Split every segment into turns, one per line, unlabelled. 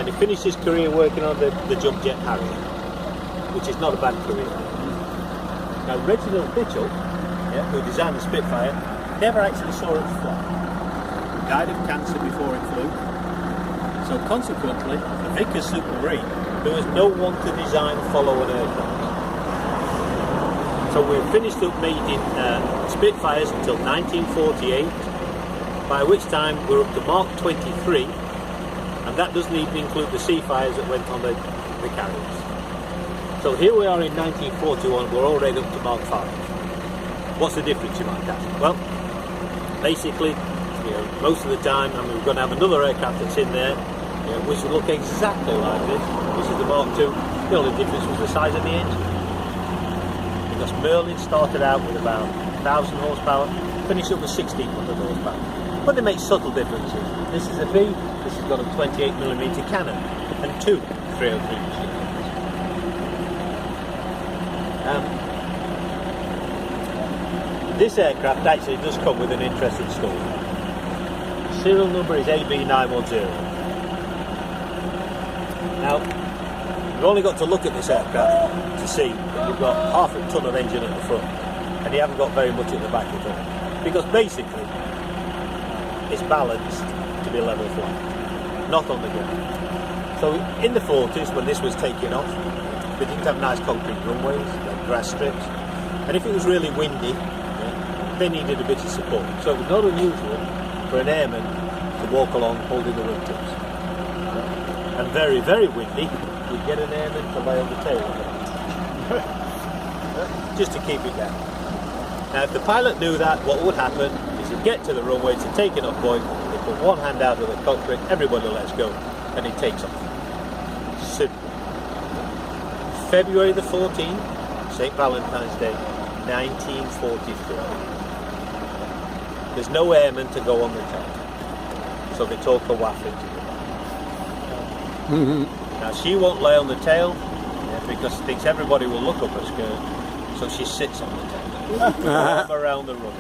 and he finished his career working on the Jump Jet Harrier, which is not a bad career. Now Reginald Mitchell, who designed the Spitfire, never actually saw it fly. He died of cancer before it flew. So consequently, the Vickers Supermarine, there was no one to design and follow an aircraft. So we finished up making Spitfires until 1948, by which time we're up to Mark 23, and that doesn't even include the Seafires that went on the carriers. So here we are in 1941, we're already up to Mark 5. What's the difference, you might ask? Well, basically, most of the time, we're going to have another aircraft that's in there, which will look exactly like this. This is the Mark II. The only difference was the size of the engine. Because Merlin started out with about 1,000 horsepower, finished up with 1,600 horsepower. But they make subtle differences. This is a V, this has got a 28mm cannon, and two 303 machine guns. This aircraft actually does come with an interesting story. The serial number is AB910. Now, you've only got to look at this aircraft to see that you've got half a ton of engine at the front, and you haven't got very much at the back at all. Because basically, it's balanced to be level flight, not on the ground. So in the 40s, when this was taking off, they didn't have nice concrete runways, they had grass strips, and if it was really windy, they needed a bit of support. So it was not unusual for an airman to walk along holding the wingtips. And very, very windy, we'd get an airman to lay on the tail just to keep it down. Now if the pilot knew that, what would happen is he'd get to the runway, to take an off point, he'd put one hand out of the cockpit, everybody lets go, and he takes off. Simple. February the 14th, St. Valentine's Day, 1943. There's no airman to go on the tail, so they talk a waff into it. Now she won't lay on the tail because she thinks everybody will look up her skirt, so she sits on the tail, around the runway.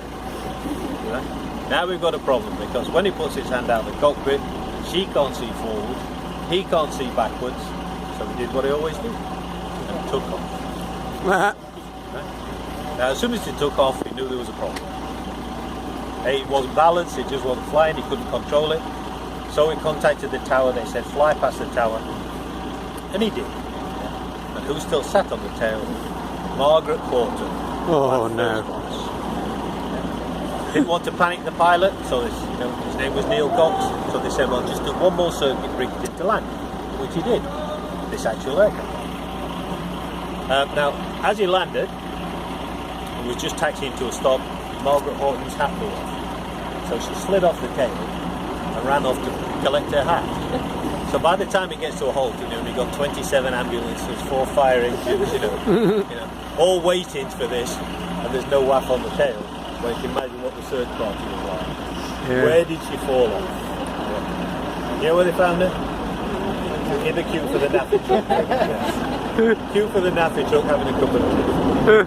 Right? Now we've got a problem, because when he puts his hand out the cockpit, she can't see forward, he can't see backwards, so he did what he always did, and took off. Right? Now as soon as he took off, he knew there was a problem. It wasn't balanced, it just wasn't flying, he couldn't control it. So he contacted the tower, they said fly past the tower, and he did. And who still sat on the tail? Margaret Horton.
Oh no.
Didn't want to panic the pilot, so his name was Neil Cox, so they said, well, just do one more circuit, bring it into land, which he did, this actual aircraft. Now, as he landed, he was just taxiing to a stop, Margaret Horton's hat blew off. So she slid off the tail and ran off to collect her hat. So by the time it gets to a halt, we've got 27 ambulances, 4 fire engines, all waiting for this, and there's no waff on the tail. Well, you can imagine what the search party was like. Yeah. Where did she fall off? Yeah. You know where they found her? In the queue for the naffy truck. Yeah. Queue for the naffy truck, having a cup of tea.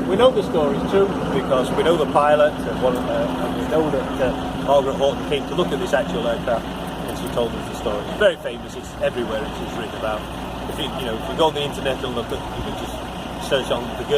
We know the story's true because we know the pilot, and we know that Margaret Horton came to look at this actual aircraft, and she told us the story. It's very famous. It's everywhere. It's written about. If you go on the internet and look at, you can just search on the girl.